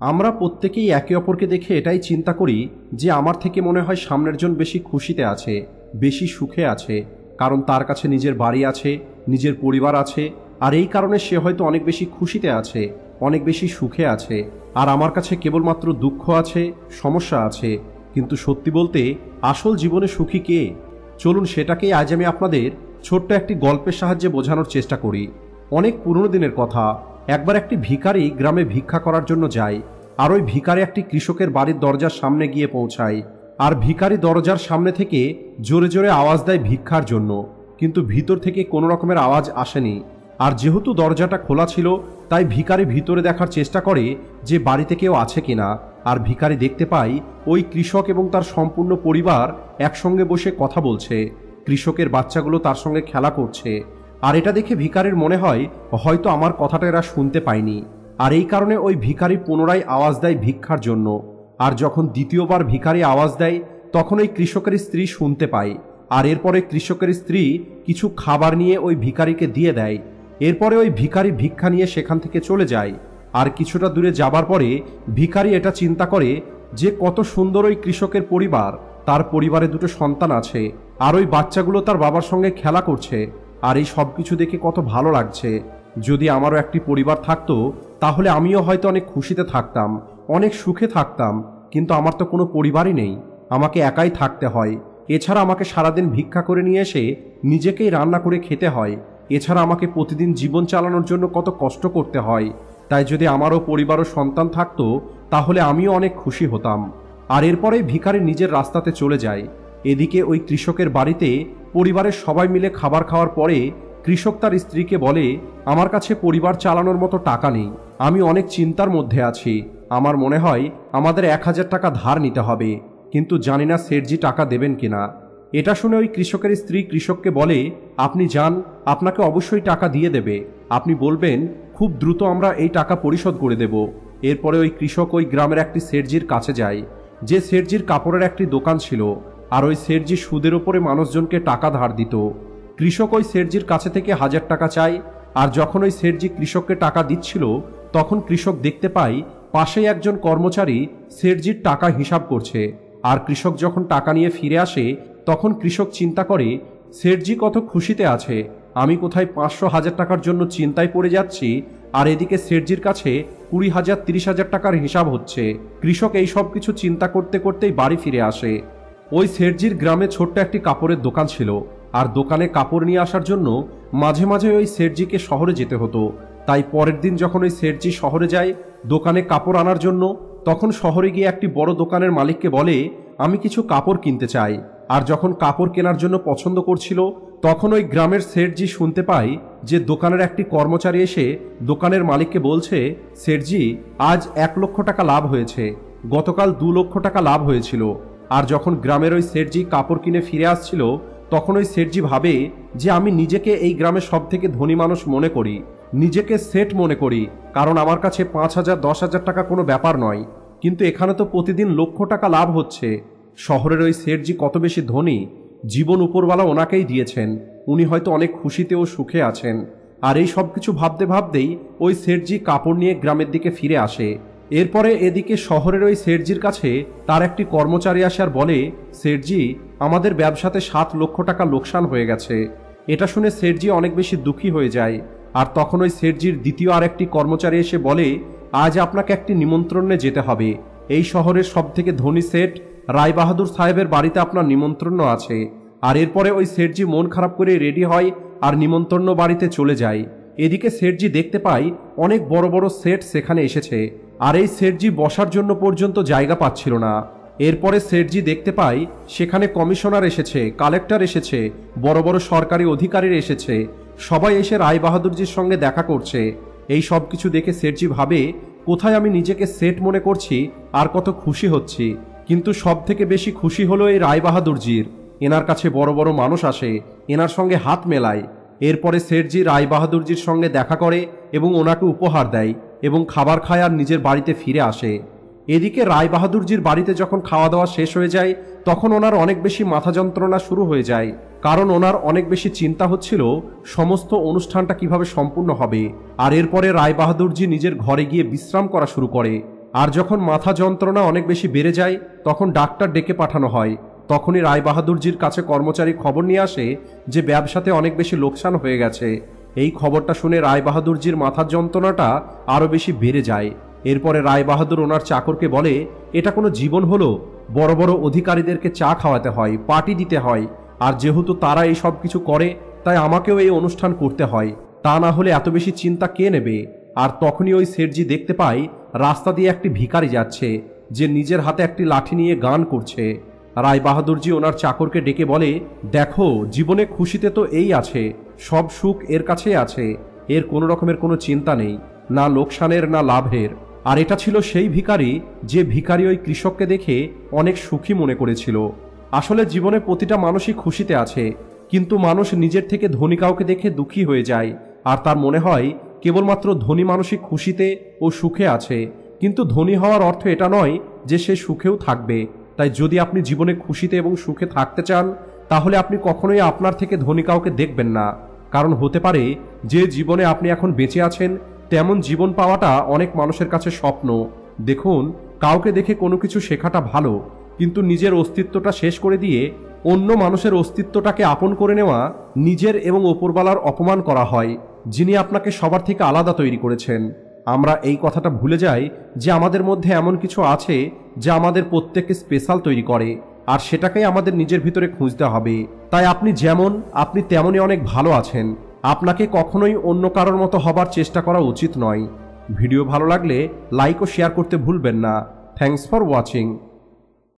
আমরা প্রত্যেকেই একে অপরকে দেখে এটাই চিন্তা করি যে আমার থেকে মনে হয় সামনের জন বেশি খুশিতে আছে, বেশি সুখে আছে, কারণ তার কাছে নিজের বাড়ি আছে, নিজের পরিবার আছে, আর এই কারণে সে হয়তো অনেক বেশি খুশিতে আছে, অনেক বেশি সুখে আছে, আর আমার কাছে কেবলমাত্র দুঃখ আছে, সমস্যা আছে। কিন্তু সত্যি বলতে আসল জীবনে সুখী কে? চলুন সেটাকেই আজ আমি আপনাদের ছোট্ট একটি গল্পের সাহায্যে বোঝানোর চেষ্টা করি। অনেক পুরনো দিনের কথা। একবার একটি ভিখারি গ্রামে ভিক্ষা করার জন্য যায়, আর ওই ভিখারি একটি কৃষকের বাড়ির দরজার সামনে গিয়ে পৌঁছায়। আর ভিখারি দরজার সামনে থেকে জোরে জোরে আওয়াজ দেয় ভিক্ষার জন্য, কিন্তু ভিতর থেকে কোনো রকমের আওয়াজ আসেনি। আর যেহেতু দরজাটা খোলা ছিল, তাই ভিখারি ভিতরে দেখার চেষ্টা করে যে বাড়িতে কেউ আছে কিনা। আর ভিখারি দেখতে পায় ওই কৃষক এবং তার সম্পূর্ণ পরিবার একসঙ্গে বসে কথা বলছে, কৃষকের বাচ্চাগুলো তার সঙ্গে খেলা করছে। আর এটা দেখে ভিখারির মনে হয় হয়তো আমার কথাটা এরা শুনতে পায়নি, আর এই কারণে ওই ভিখারি পুনরায় আওয়াজ দেয় ভিক্ষার জন্য। আর যখন দ্বিতীয়বার ভিখারি আওয়াজ দেয়, তখন ওই কৃষকের স্ত্রী শুনতে পায়। আর এরপরে কৃষকের স্ত্রী কিছু খাবার নিয়ে ওই ভিখারিকে দিয়ে দেয়। এরপরে ওই ভিখারি ভিক্ষা নিয়ে সেখান থেকে চলে যায়। আর কিছুটা দূরে যাবার পরে ভিখারি এটা চিন্তা করে যে কত সুন্দর ওই কৃষকের পরিবার, তার পরিবারে দুটো সন্তান আছে, আর ওই বাচ্চাগুলো তার বাবার সঙ্গে খেলা করছে। আর এই সব কিছু দেখে কত ভালো লাগছে। যদি আমারও একটি পরিবার থাকতো, তাহলে আমিও হয়তো অনেক খুশিতে থাকতাম, অনেক সুখে থাকতাম। কিন্তু আমার তো কোনো পরিবারই নেই, আমাকে একাই থাকতে হয়। এছাড়া আমাকে সারাদিন ভিক্ষা করে নিয়ে এসে নিজেকেই রান্না করে খেতে হয়। এছাড়া আমাকে প্রতিদিন জীবন চালানোর জন্য কত কষ্ট করতে হয়। তাই যদি আমারও পরিবার ও সন্তান থাকতো, তাহলে আমিও অনেক খুশি হতাম। আর এরপরে ভিখারি নিজের রাস্তাতে চলে যায়। এদিকে ওই কৃষকের বাড়িতে পরিবারের সবাই মিলে খাবার খাওয়ার পরে কৃষক তার স্ত্রীকে বলে, আমার কাছে পরিবার চালানোর মতো টাকা নেই, আমি অনেক চিন্তার মধ্যে আছি। আমার মনে হয় আমাদের 1000 টাকা ধার নিতে হবে, কিন্তু জানি না শেঠজি টাকা দেবেন কিনা। এটা শুনে ওই কৃষকের স্ত্রী কৃষককে বলে, আপনি যান, আপনাকে অবশ্যই টাকা দিয়ে দেবে। আপনি বলবেন খুব দ্রুত আমরা এই টাকা পরিশোধ করে দেব। এরপরে ওই কৃষক ওই গ্রামের একটি শেঠজির কাছে যায়, যে শেঠজির কাপড়ের একটি দোকান ছিল। আর ওই শেঠজি সুদের ওপরে মানুষজনকে টাকা ধার দিত। কৃষক ওই শেঠজির কাছে থেকে 1000 টাকা চায়। আর যখন ওই শেঠজি কৃষককে টাকা দিচ্ছিল, তখন কৃষক দেখতে পায় পাশেই একজন কর্মচারী শেঠজির টাকা হিসাব করছে। আর কৃষক যখন টাকা নিয়ে ফিরে আসে, তখন কৃষক চিন্তা করে শেঠজি কত খুশিতে আছে, আমি কোথায় 500-1000 টাকার জন্য চিন্তায় পড়ে যাচ্ছি, আর এদিকে শেঠজির কাছে 20,000-30,000 টাকার হিসাব হচ্ছে। কৃষক এই সব কিছু চিন্তা করতে করতেই বাড়ি ফিরে আসে। ওই শেঠজির গ্রামে ছোট্ট একটি কাপড়ের দোকান ছিল, আর দোকানে কাপড় নিয়ে আসার জন্য মাঝে মাঝে ওই শেঠজিকে শহরে যেতে হতো। তাই পরের দিন যখন ওই শেঠজি শহরে যায় দোকানে কাপড় আনার জন্য, তখন শহরে গিয়ে একটি বড় দোকানের মালিককে বলে, আমি কিছু কাপড় কিনতে চাই। আর যখন কাপড় কেনার জন্য পছন্দ করছিল, তখন ওই গ্রামের শেঠজি শুনতে পায় যে দোকানের একটি কর্মচারী এসে দোকানের মালিককে বলছে, শেঠজি, আজ 1 লক্ষ টাকা লাভ হয়েছে, গতকাল 2 লক্ষ টাকা লাভ হয়েছিল। আর যখন গ্রামের ওই শেঠজি কাপড় কিনে ফিরে আসছিল, তখন ওই শেঠজি ভাবে যে আমি নিজেকে এই গ্রামের সব থেকে ধনী মানুষ মনে করি, নিজেকে সেট মনে করি, কারণ আমার কাছে 5,000-10,000 টাকা কোনো ব্যাপার নয়, কিন্তু এখানে তো প্রতিদিন লক্ষ টাকা লাভ হচ্ছে। শহরের ওই শেঠজি কত বেশি ধনী, জীবন উপরওয়ালা ওনাকেই দিয়েছেন, উনি হয়তো অনেক খুশিতে ও সুখে আছেন। আর এই সব কিছু ভাবতে ভাবতেই ওই শেঠজি কাপড় নিয়ে গ্রামের দিকে ফিরে আসে। এরপরে এদিকে শহরের ওই শেঠজির কাছে তার একটি কর্মচারী আসে আর বলে, শেঠজি, আমাদের ব্যবসাতে 7 লক্ষ টাকা লোকসান হয়ে গেছে। এটা শুনে শেঠজি অনেক বেশি দুঃখী হয়ে যায়। আর তখন ওই শেঠজির দ্বিতীয় আরেকটি কর্মচারী এসে বলে, আজ আপনাকে একটি নিমন্ত্রণে যেতে হবে, এই শহরের সবথেকে ধনী শেঠ রায়বাহাদুর সাহেবের বাড়িতে আপনার নিমন্ত্রণ আছে। আর এরপরে ওই শেঠজি মন খারাপ করে রেডি হয় আর নিমন্ত্রণ বাড়িতে চলে যায়। এদিকে শেঠজি দেখতে পায় অনেক বড় বড় শেঠ সেখানে এসেছে, আর এই শেঠজি বসার জন্য পর্যন্ত জায়গা পাচ্ছিল না। এরপরে শেঠজি দেখতে পায় সেখানে কমিশনার এসেছে, কালেক্টর এসেছে, বড় বড় সরকারি অধিকারীরা এসেছে, সবাই এসে রায়বাহাদুরজির সঙ্গে দেখা করছে। এই সব কিছু দেখে শেঠজি ভাবে, কোথায় আমি নিজেকে সেট মনে করছি আর কত খুশি হচ্ছি, কিন্তু সব থেকে বেশি খুশি হলো এই রায়বাহাদুরজির। এনার কাছে বড় বড় মানুষ আসে, এনার সঙ্গে হাত মেলায়। এরপরে শেঠজি রায়বাহাদুরজির সঙ্গে দেখা করে এবং ওনাকে উপহার দেয় এবং খাবার খায় আর নিজের বাড়িতে ফিরে আসে। এদিকে রায়বাহাদুরজির বাড়িতে যখন খাওয়া দাওয়া শেষ হয়ে যায়, তখন ওনার অনেক বেশি মাথা যন্ত্রণা শুরু হয়ে যায়, কারণ ওনার অনেক বেশি চিন্তা হচ্ছিল সমস্ত অনুষ্ঠানটা কিভাবে সম্পূর্ণ হবে। আর এরপরে রায়বাহাদুরজি নিজের ঘরে গিয়ে বিশ্রাম করা শুরু করে। আর যখন মাথা যন্ত্রণা অনেক বেশি বেড়ে যায় তখন ডাক্তার ডেকে পাঠানো হয়। তখনই রায়বাহাদুরজির কাছে কর্মচারী খবর নিয়ে আসে যে ব্যবসাতে অনেক বেশি লোকসান হয়ে গেছে। এই খবরটা শুনে রায়বাহাদুরজির মাথার যন্ত্রণাটা আরও বেশি বেড়ে যায়। এরপরে রায়বাহাদুর ওনার চাকরকে বলে, এটা কোনো জীবন হলো? বড় বড় অধিকারীদেরকে চা খাওয়াতে হয়, পার্টি দিতে হয়, আর যেহেতু তারা এই সব কিছু করে তাই আমাকেও এই অনুষ্ঠান করতে হয়, তা না হলে এত বেশি চিন্তা কে নেবে? আর তখনই ওই শেঠজি দেখতে পায় রাস্তা দিয়ে একটি ভিখারি যাচ্ছে, যে নিজের হাতে একটি লাঠি নিয়ে গান করছে। রায়বাহাদুরজি ওনার চাকরকে ডেকে বলে, দেখো, জীবনে খুশিতে তো এই আছে, সব সুখ এর কাছেই আছে, এর কোনো রকমের কোনো চিন্তা নেই, না লোকসানের না লাভের। আর এটা ছিল সেই ভিখারি যে ভিখারি ওই কৃষককে দেখে অনেক সুখী মনে করেছিল। আসলে জীবনে প্রতিটা মানুষই খুশিতে আছে, কিন্তু মানুষ নিজের থেকে ধনী কাউকে দেখে দুঃখী হয়ে যায়, আর তার মনে হয় কেবলমাত্র ধনী মানুষই খুশিতে ও সুখে আছে। কিন্তু ধনী হওয়ার অর্থ এটা নয় যে সে সুখেও থাকবে। তাই যদি আপনি জীবনে খুশিতে এবং সুখে থাকতে চান তাহলে আপনি কখনোই আপনার থেকে ধনী কাউকে দেখবেন না, কারণ হতে পারে যে জীবনে আপনি এখন বেঁচে আছেন তেমন জীবন পাওয়াটা অনেক মানুষের কাছে স্বপ্ন। দেখুন, কাউকে দেখে কোনো কিছু শেখাটা ভালো, কিন্তু নিজের অস্তিত্বটা শেষ করে দিয়ে অন্য মানুষের অস্তিত্বটাকে আপন করে নেওয়া নিজের এবং ওপরওয়ালার অপমান করা হয়, যিনি আপনাকে সবার থেকে আলাদা তৈরি করেছেন। আমরা এই কথাটা ভুলে যাই যে আমাদের মধ্যে এমন কিছু আছে যা আমাদের প্রত্যেককে স্পেশাল তৈরি করে, আর সেটাকেই আমাদের নিজের ভিতরে খুঁজতে হবে। তাই আপনি যেমন আপনি তেমনই অনেক ভালো আছেন। আপনাকে কখনোই অন্য কারোর মতো হবার চেষ্টা করা উচিত নয়। ভিডিও ভালো লাগলে লাইক ও শেয়ার করতে ভুলবেন না। Thanks for watching.